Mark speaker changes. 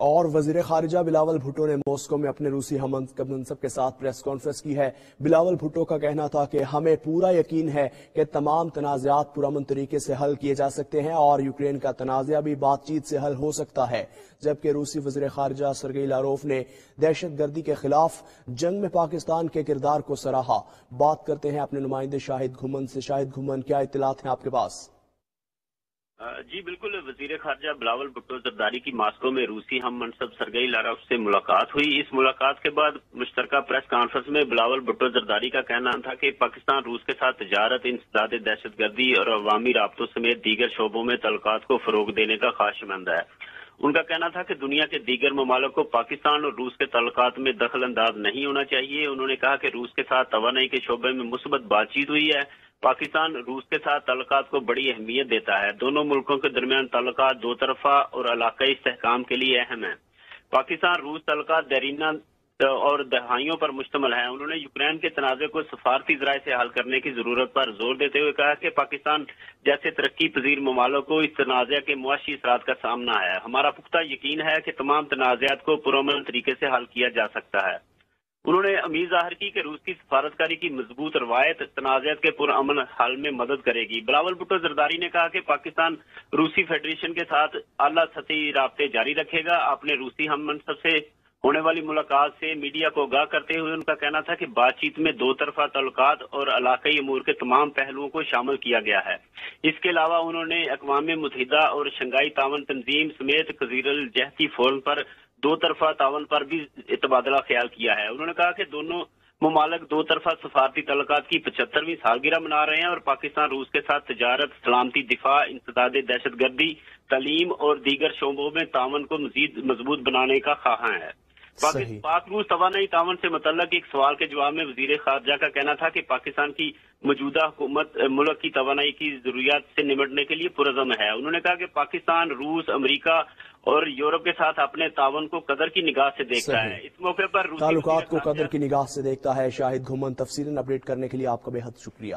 Speaker 1: اور وزیر خارجہ بلاول بھٹو نے ماسکو میں اپنے روسی ہم منصب کے ساتھ پریس کانفرنس کی ہے۔ بلاول بھٹو کا کہنا تھا کہ ہمیں پورا یقین ہے کہ تمام تنازعات پرامن طریقے سے حل کیے جا سکتے ہیں اور یوکرین کا تنازع بھی بات چیت سے حل ہو سکتا ہے، جبکہ روسی وزیر خارجہ سرگئی لاروف نے دہشت گردی کے خلاف جنگ میں پاکستان کے کردار کو سراہا۔ بات کرتے ہیں اپنے نمائندے شاہد گھومن سے۔ شاہد گھومن، کیا اطلاعات ہیں آپ کے پاس؟
Speaker 2: جی بالکل، وزیر خارجہ بلاول بھٹو زرداری کی ماسکو میں روسی ہم منصب سرگئی لاروف سے ملاقات ہوئی۔ اس ملاقات کے بعد مشترکہ پریس کانفرنس میں بلاول بھٹو زرداری کا کہنا تھا کہ پاکستان روس کے ساتھ تجارت، انسداد دہشت گردی اور عوامی رابطوں سمیت دیگر شعبوں میں تعلقات کو فروغ دینے کا خواہشمند ہے۔ ان کا کہنا تھا کہ دنیا کے دیگر ممالک کو پاکستان اور روس کے تعلقات میں دخل انداز نہیں ہونا چاہیے۔ انہوں نے کہا کہ روس کے ساتھ توانائی کے شعبے میں مثبت بات چیت ہوئی ہے۔ پاکستان روس کے ساتھ تعلقات کو بڑی اہمیت دیتا ہے۔ دونوں ملکوں کے درمیان تعلقات دو طرفہ اور علاقائی استحکام کے لیے اہم ہیں۔ پاکستان روس تعلقات دیرینہ اور دہائیوں پر مشتمل ہے۔ انہوں نے یوکرین کے تنازع کو سفارتی ذرائع سے حل کرنے کی ضرورت پر زور دیتے ہوئے کہا کہ پاکستان جیسے ترقی پذیر ممالک کو اس تنازع کے معاشی اثرات کا سامنا ہے۔ ہمارا پختہ یقین ہے کہ تمام تنازعات کو پرامن طریقے سے حل کیا جا سکتا ہے۔ انہوں نے امید ظاہر کی کہ روس کی سفارتکاری کی مضبوط روایت تنازعات کے پرامن حل میں مدد کرے گی۔ بلاول بھٹو زرداری نے کہا کہ پاکستان روسی فیڈریشن کے ساتھ اعلیٰ سطحی رابطے جاری رکھے گا۔ اپنے روسی ہم منصب سے ہونے والی ملاقات سے میڈیا کو آگاہ کرتے ہوئے ان کا کہنا تھا کہ بات چیت میں دو طرفہ تعلقات اور علاقائی امور کے تمام پہلوؤں کو شامل کیا گیا ہے۔ اس کے علاوہ انہوں نے اقوام متحدہ اور شنگھائی تعاون تنظیم سمیت کثیر الجہتی فورم پر دو طرفہ تعاون پر بھی تبادلہ خیال کیا ہے۔ انہوں نے کہا کہ دونوں ممالک دو طرفہ سفارتی تعلقات کی 75ویں سالگرہ منا رہے ہیں اور پاکستان روس کے ساتھ تجارت، سلامتی، دفاع، انسداد دہشت گردی، تعلیم اور دیگر شعبوں میں تعاون کو مزید مضبوط بنانے کا خواہاں ہے۔ پاک روس توانائی تعاون سے متعلق ایک سوال کے جواب میں وزیر خارجہ کا کہنا تھا کہ پاکستان کی موجودہ حکومت ملک کی توانائی کی ضروریات سے نمٹنے کے لیے پرعزم ہے۔ انہوں نے کہا کہ پاکستان روس، امریکہ اور یورپ کے ساتھ اپنے تعاون کو قدر کی نگاہ سے دیکھتا ہے۔ اس موقع پر
Speaker 1: تعلقات کو قدر کی نگاہ سے دیکھتا ہے۔ شاہد گھومن، تفصیلاً اپڈیٹ کرنے کے لیے آپ کا بے حد شکریہ۔